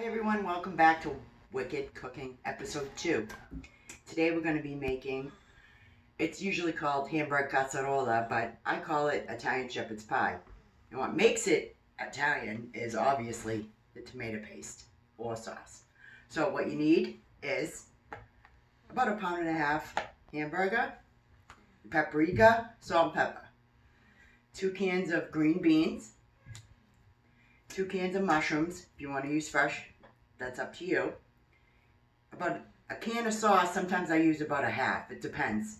everyone, welcome back to Wicked Cooking episode 2. Today we're going to be making, it's usually called hamburger casserola, but I call it Italian shepherd's pie. And what makes it Italian is obviously the tomato paste or sauce. So what you need is about 1.5 pounds hamburger, paprika, salt and pepper, 2 cans of green beans, 2 cans of mushrooms. If you want to use fresh, that's up to you. About a can of sauce, sometimes I use about a half. It depends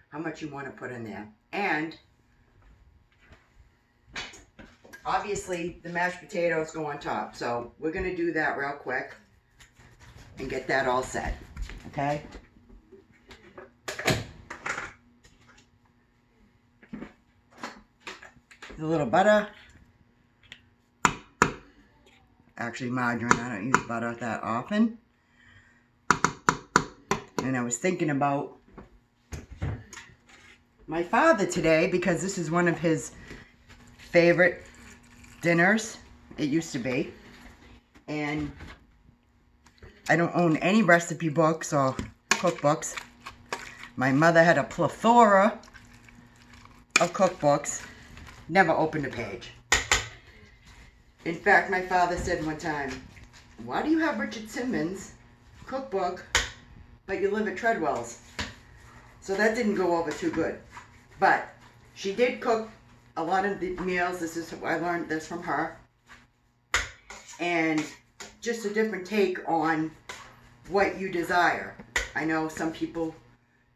how much you want to put in there. And obviously the mashed potatoes go on top. So we're going to do that real quick and get that all set. Okay? A little butter. Actually margarine, I don't use butter that often. And I was thinking about my father today because this is one of his favorite dinners. It used to be. And I don't own any recipe books or cookbooks. My mother had a plethora of cookbooks. Never opened a page. In fact, my father said one time, "Why do you have Richard Simmons' cookbook, but you live at Treadwell's?" So that didn't go over too good. But she did cook a lot of the meals. I learned this from her. And just a different take on what you desire. I know some people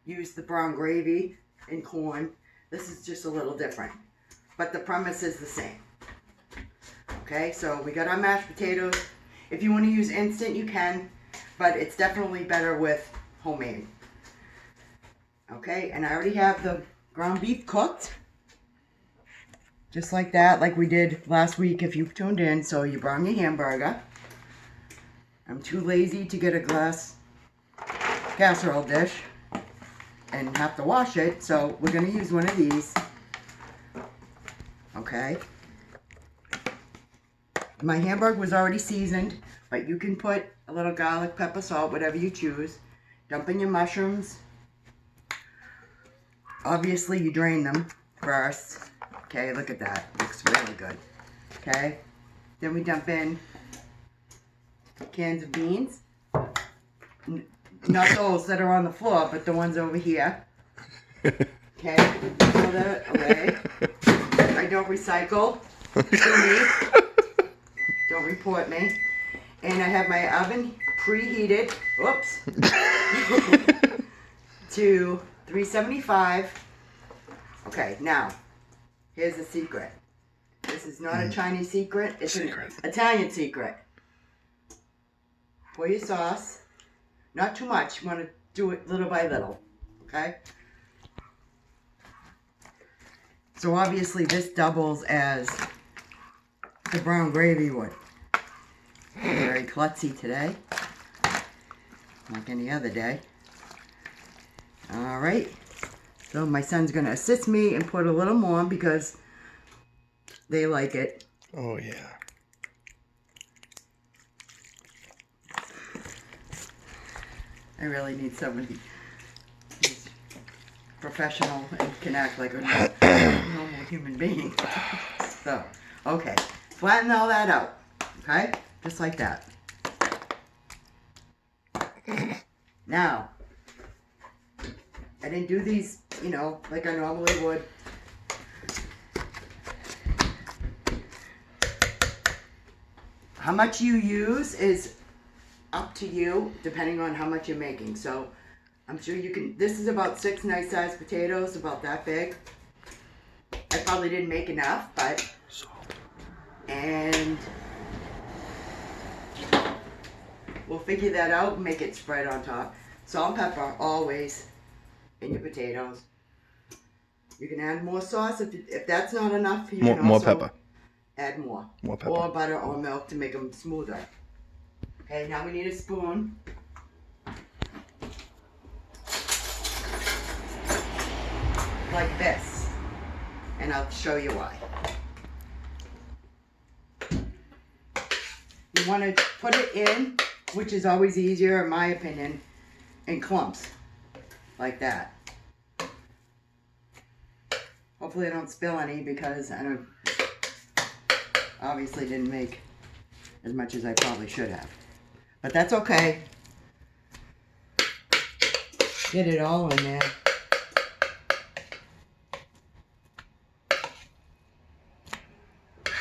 use the brown gravy and corn. This is just a little different. But the premise is the same. Okay, so we got our mashed potatoes. If you want to use instant, you can, but it's definitely better with homemade. Okay, and I already have the ground beef cooked. Just like that, like we did last week if you tuned in. So you brown your hamburger. I'm too lazy to get a glass casserole dish and have to wash it, so we're going to use one of these. Okay. My hamburger was already seasoned, but you can put a little garlic, pepper, salt, whatever you choose. Dump in your mushrooms. Obviously, you drain them first. Okay, look at that. Looks really good. Okay. Then we dump in cans of beans. Not those that are on the floor, but the ones over here. Okay, throw that away. I don't recycle. Don't report me. And I have my oven preheated, whoops, to 375. Okay, now, here's the secret. This is not a Chinese secret, it's an Italian secret. Pour your sauce. Not too much, you want to do it little by little, okay? So obviously this doubles as the brown gravy would. Very klutzy today, like any other day. Alright, so my son's going to assist me and put a little more because they like it. Oh yeah. I really need somebody who's professional and can act like a normal human being. So, okay, flatten all that out, okay? Just like that. Now, I didn't do these, like I normally would. How much you use is up to you, depending on how much you're making. So, I'm sure you can, this is about 6 nice sized potatoes, about that big. I probably didn't make enough, but, and we'll figure that out and make it spread on top. Salt and pepper, always, in your potatoes. You can add more sauce if that's not enough. You can more also pepper. Add more. More pepper. Or butter or milk to make them smoother. Okay, now we need a spoon. Like this. And I'll show you why. You want to put it in, which is always easier in my opinion, in clumps, like that. Hopefully I don't spill any because I don't, obviously didn't make as much as I probably should have. But that's okay. Get it all in there.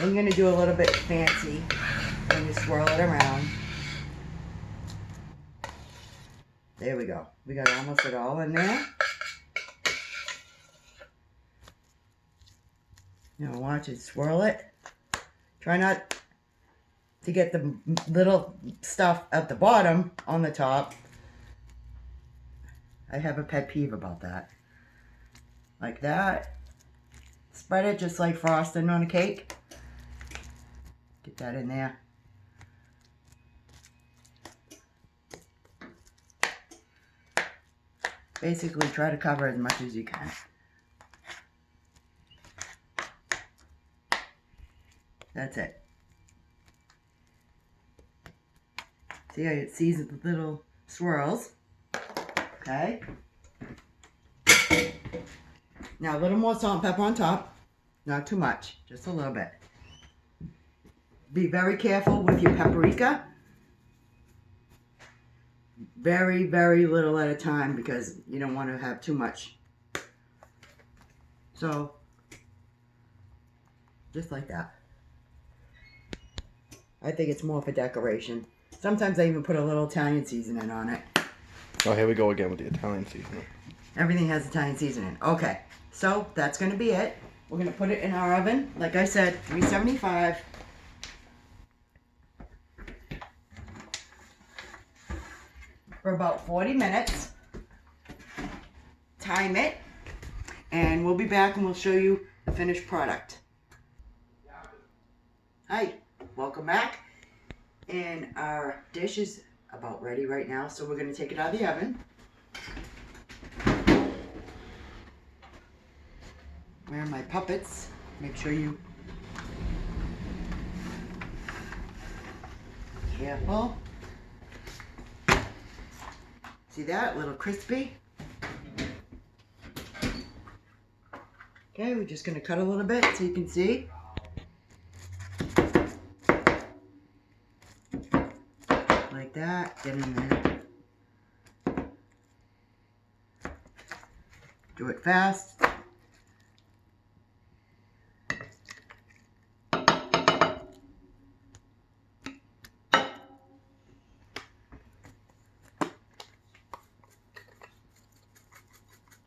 I'm going to do a little bit fancy when you swirl it around. There we go. We got almost it all in there. Now watch it, swirl it. Try not to get the little stuff at the bottom on the top. I have a pet peeve about that. Like that. Spread it just like frosting on a cake. Get that in there. Basically try to cover as much as you can. That's it. See how it sees the little swirls? Okay. Now a little more salt and pepper on top. Not too much, just a little bit. Be very careful with your paprika. Very, very little at a time because you don't want to have too much. So, just like that. I think it's more for decoration. Sometimes I even put a little Italian seasoning on it. Oh, here we go again with the Italian seasoning. Everything has Italian seasoning. Okay, so that's going to be it. We're going to put it in our oven. Like I said, 375. For about 40 minutes. Time it. And we'll be back and we'll show you the finished product. Hi, welcome back. And our dish is about ready right now, so we're going to take it out of the oven. Where are my puppets? Make sure you careful. See that? A little crispy. Okay, we're just going to cut a little bit so you can see. Like that. Get in there. Do it fast.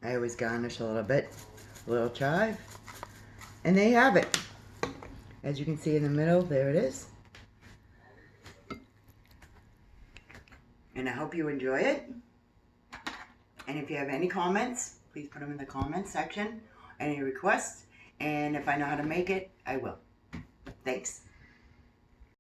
I always garnish a little bit, a little chive, and there you have it. As you can see in the middle, there it is. And I hope you enjoy it. And if you have any comments, please put them in the comments section. Any requests, and if I know how to make it, I will. Thanks.